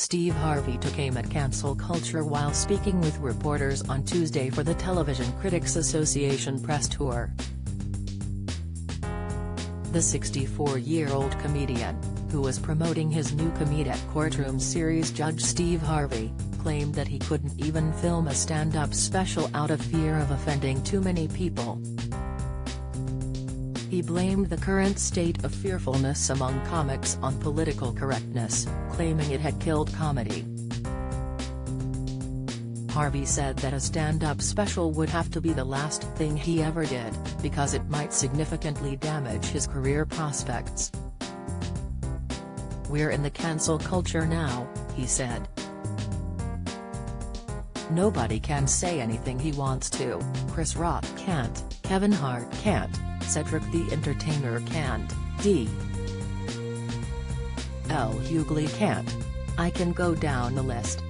Steve Harvey took aim at cancel culture while speaking with reporters on Tuesday for the Television Critics Association press tour. The 64-year-old comedian, who was promoting his new comedic courtroom series Judge Steve Harvey, claimed that he couldn't even film a stand-up special out of fear of offending too many people. He blamed the current state of fearfulness among comics on political correctness, claiming it had killed comedy. Harvey said that a stand-up special would have to be the last thing he ever did, because it might significantly damage his career prospects. "We're in the cancel culture now," he said. "Nobody can say anything he wants to. Chris Rock can't, Kevin Hart can't, Cedric the Entertainer can't, D.L. Hughley can't. I can go down the list."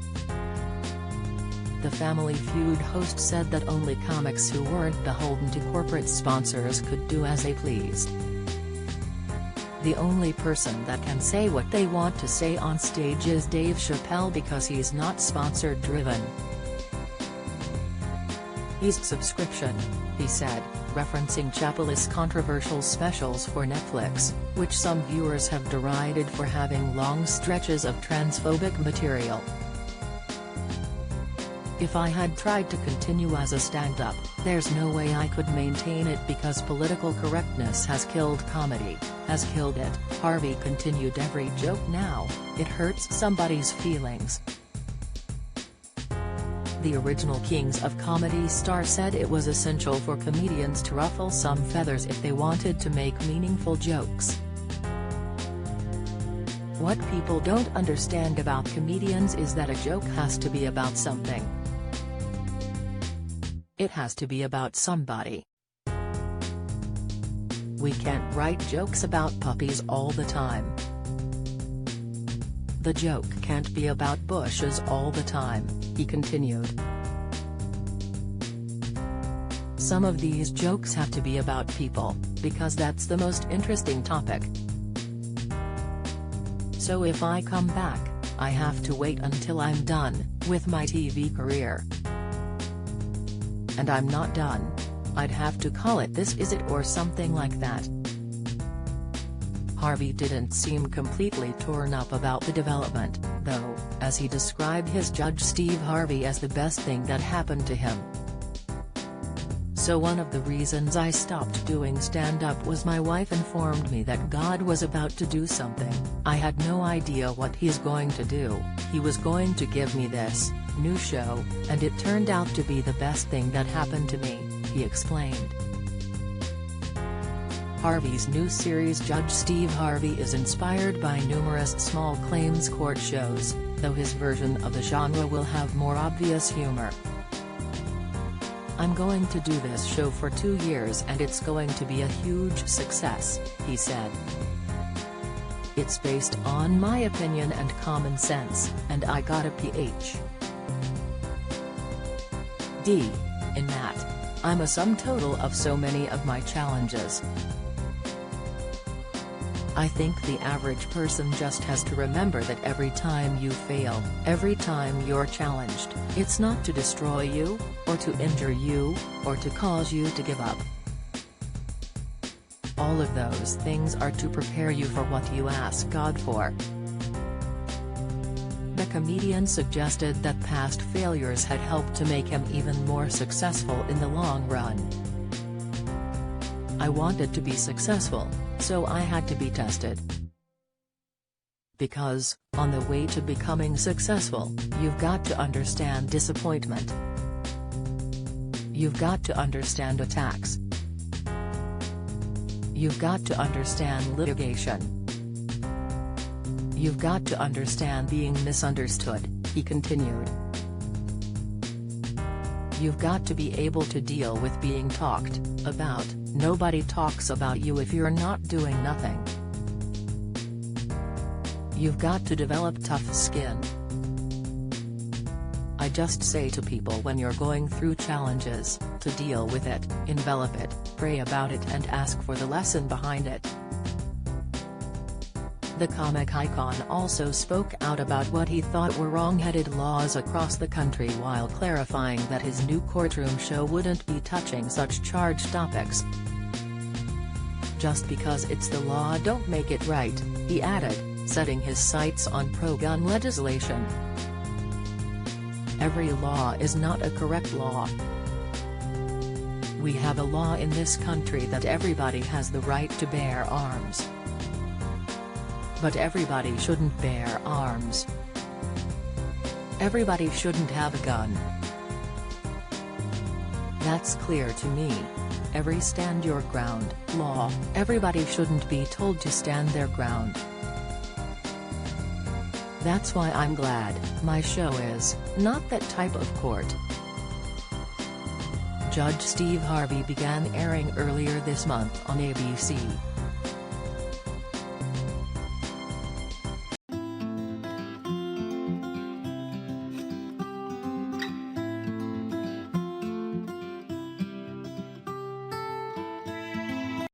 The Family Feud host said that only comics who weren't beholden to corporate sponsors could do as they pleased. "The only person that can say what they want to say on stage is Dave Chappelle because he's not sponsor-driven. He's subscription," he said, referencing Chappelle's controversial specials for Netflix, which some viewers have derided for having long stretches of transphobic material. "If I had tried to continue as a stand-up, there's no way I could maintain it because political correctness has killed comedy, has killed it," Harvey continued. "Every joke now, it hurts somebody's feelings." The original Kings of Comedy star said it was essential for comedians to ruffle some feathers if they wanted to make meaningful jokes. "What people don't understand about comedians is that a joke has to be about something. It has to be about somebody. We can't write jokes about puppies all the time. The joke can't be about bushes all the time," he continued. "Some of these jokes have to be about people, because that's the most interesting topic. So if I come back, I have to wait until I'm done with my TV career. And I'm not done. I'd have to call it This Is It or something like that." Harvey didn't seem completely torn up about the development, though, as he described his Judge Steve Harvey as the best thing that happened to him. "So one of the reasons I stopped doing stand-up was my wife informed me that God was about to do something. I had no idea what he's going to do. He was going to give me this new show, and it turned out to be the best thing that happened to me," he explained. Harvey's new series Judge Steve Harvey is inspired by numerous small claims court shows, though his version of the genre will have more obvious humor. "I'm going to do this show for 2 years and it's going to be a huge success," he said. "It's based on my opinion and common sense, and I got a Ph.D. in that. I'm a sum total of so many of my challenges. I think the average person just has to remember that every time you fail, every time you're challenged, it's not to destroy you, or to injure you, or to cause you to give up. All of those things are to prepare you for what you ask God for." The comedian suggested that past failures had helped to make him even more successful in the long run. "I wanted to be successful, so I had to be tested. Because, on the way to becoming successful, you've got to understand disappointment. You've got to understand attacks. You've got to understand litigation. You've got to understand being misunderstood," he continued. "You've got to be able to deal with being talked about. Nobody talks about you if you're not doing nothing. You've got to develop tough skin. I just say to people when you're going through challenges, to deal with it, envelop it, pray about it and ask for the lesson behind it. The comic icon also spoke out about what he thought were wrong-headed laws across the country while clarifying that his new courtroom show wouldn't be touching such charged topics. Just because it's the law don't make it right, he added, setting his sights on pro-gun legislation. Every law is not a correct law. We have a law in this country that everybody has the right to bear arms. But everybody shouldn't bear arms. Everybody shouldn't have a gun. That's clear to me. Every stand your ground law, everybody shouldn't be told to stand their ground. That's why I'm glad my show is not that type of court. Judge Steve Harvey began airing earlier this month on ABC.